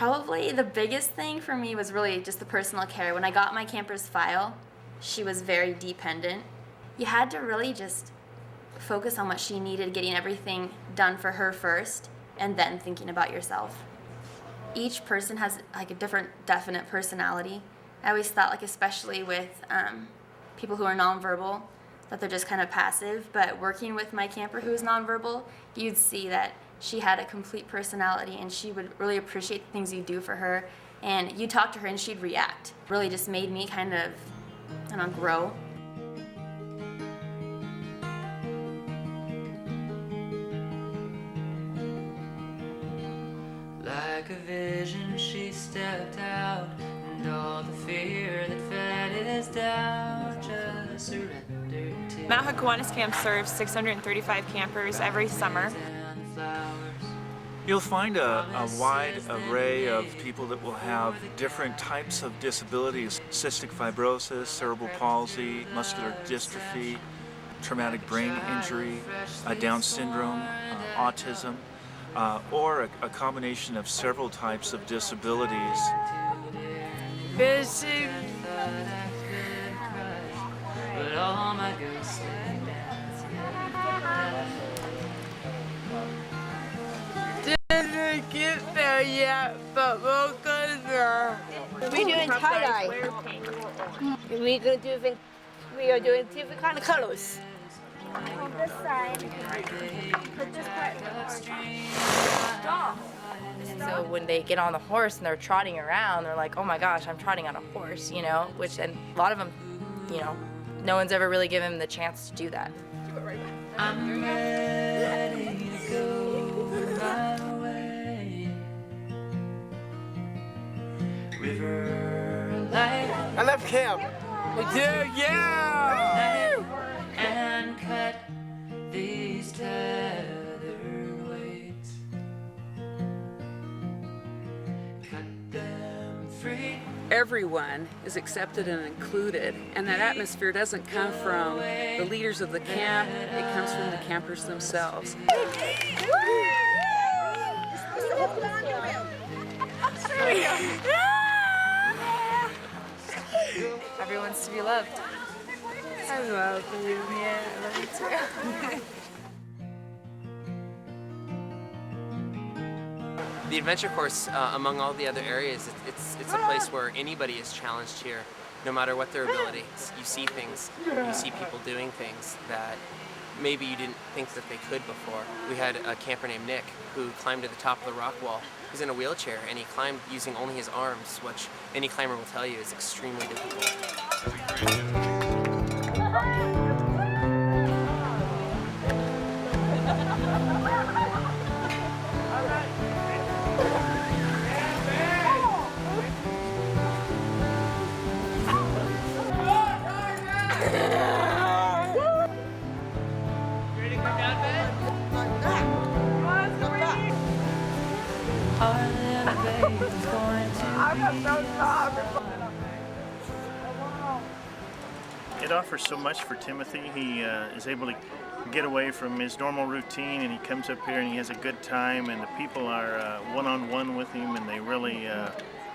Probably the biggest thing for me was really just the personal care. When I got my camper's file, she was very dependent. You had to really just focus on what she needed, getting everything done for her first, and then thinking about yourself. Each person has like a different definite personality. I always thought, like, especially with people who are nonverbal, that they're just kind of passive, but working with my camper who is nonverbal, you'd see that she had a complete personality and she would really appreciate the things you do for her, and you talk to her and she'd react. Really just made me kind of, I don't know, grow. Like a vision she stepped out, and all the fear that fed his doubt just surrendered to Mount Hakuanis Camp serves 635 campers every summer. You'll find a wide array of people that will have different types of disabilities: cystic fibrosis, cerebral palsy, muscular dystrophy, traumatic brain injury, Down syndrome, autism, or a combination of several types of disabilities. Fishing, but all my ghosts didn't get there yet, but we'll get there. We're doing tie-dye. We are doing different kind of colors. On this side, put this part in the horse. So when they get on the horse and they're trotting around, they're like, oh my gosh, I'm trotting on a horse, you know, which, and a lot of them, you know, no one's ever really given them the chance to do that. I'm ready to go my way. River light. I love camp. We do, yeah! And cut these tethered weights. Cut them free. Everyone is accepted and included, and that atmosphere doesn't come from the leaders of the camp, it comes from the campers themselves. Everyone's to be loved. I love you. Yeah, I love you too. The adventure course, among all the other areas, it's a place where anybody is challenged here, no matter what their abilities. You see things, you see people doing things that maybe you didn't think that they could before. We had a camper named Nick who climbed to the top of the rock wall. He's in a wheelchair and he climbed using only his arms, which any climber will tell you is extremely difficult. It offers so much for Timothy. He is able to get away from his normal routine, and he comes up here and he has a good time, and the people are one-on-one with him, and they really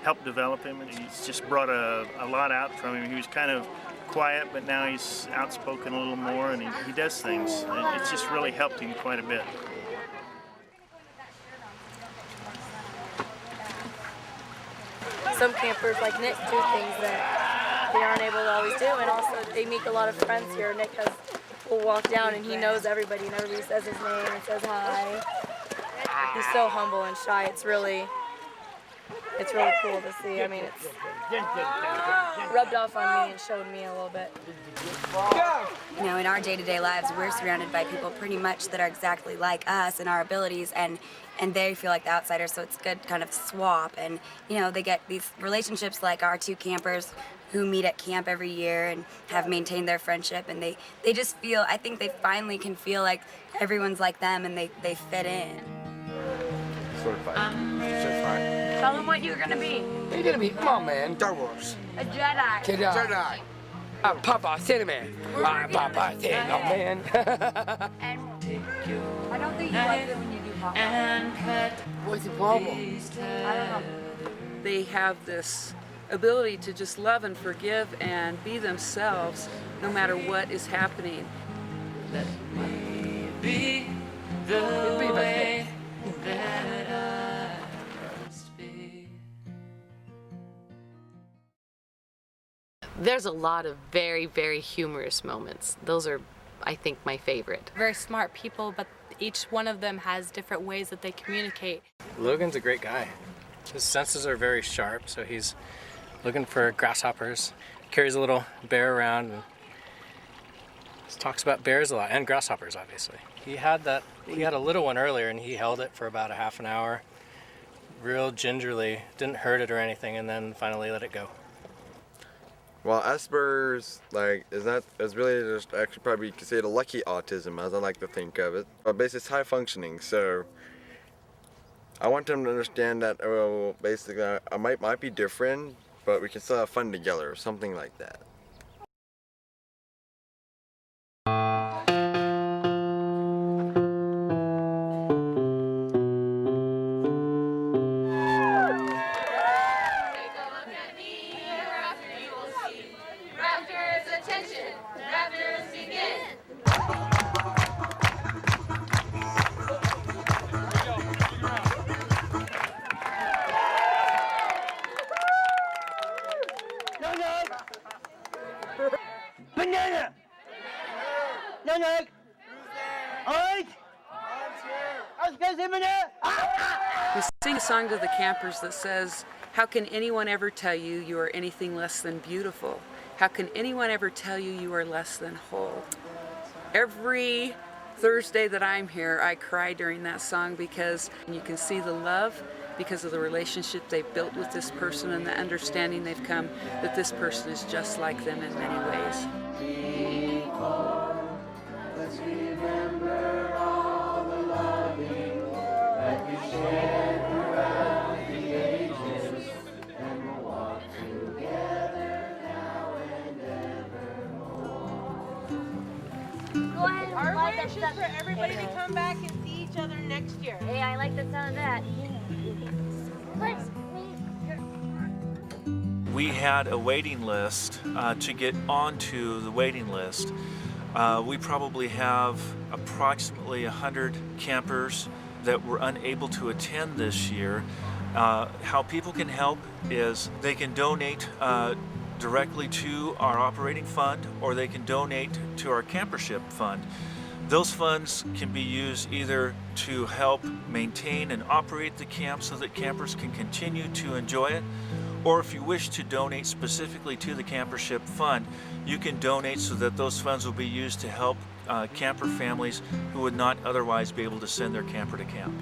help develop him. And he's just brought a lot out from him. He was kind of quiet, but now he's outspoken a little more, and he does things. It's just really helped him quite a bit. Some campers like Nick do things that they aren't able to always do, and also they make a lot of friends here. Nick will walk down and he knows everybody, and everybody says his name and says hi. He's so humble and shy. It's really cool to see. I mean, it's rubbed off on me and showed me a little bit. You know, in our day-to-day lives, we're surrounded by people pretty much that are exactly like us in our abilities, and they feel like the outsiders, so it's good kind of swap. And, you know, they get these relationships like our two campers who meet at camp every year and have maintained their friendship, and they just feel, I think they finally can feel like everyone's like them and they fit in. Certified. Tell them what you're gonna be. You're gonna be, come on man, Star Wars. A Jedi. Jedi. Papa Cinnamon. Papa Cinnamon. I don't think you like it when you do and cut. What's the problem? I don't know. They have this ability to just love and forgive and be themselves no matter what is happening. Let me be the way that I must be. There's a lot of very, very humorous moments. Those are, I think, my favorite. Very smart people, but each one of them has different ways that they communicate. Logan's a great guy. His senses are very sharp, so he's looking for grasshoppers. Carries a little bear around and talks about bears a lot, and grasshoppers, obviously. He had a little one earlier, and he held it for about a half an hour, real gingerly, didn't hurt it or anything, and then finally let it go. Well, Asperger's, is really just actually probably considered a lucky autism, as I like to think of it. But basically, it's high functioning, so I want them to understand that, basically, I might be different, but we can still have fun together, or something like that. Banana! No, no! Alright! I was gonna say banana! We sing a song to the campers that says, how can anyone ever tell you you are anything less than beautiful? How can anyone ever tell you you are less than whole? Every Thursday that I'm here, I cry during that song because you can see the love because of the relationship they've built with this person and the understanding they've come that this person is just like them in many ways. Let's remember all the loving that we shared throughout the ages, and we'll walk together now and evermore. Go ahead and Our light wish that is for everybody to come back and see each other next year. Hey, I like the sound of that. We had a waiting list to get onto the waiting list. We probably have approximately 100 campers that were unable to attend this year. How people can help is they can donate directly to our operating fund, or they can donate to our campership fund. Those funds can be used either to help maintain and operate the camp so that campers can continue to enjoy it, or if you wish to donate specifically to the campership fund, you can donate so that those funds will be used to help camper families who would not otherwise be able to send their camper to camp.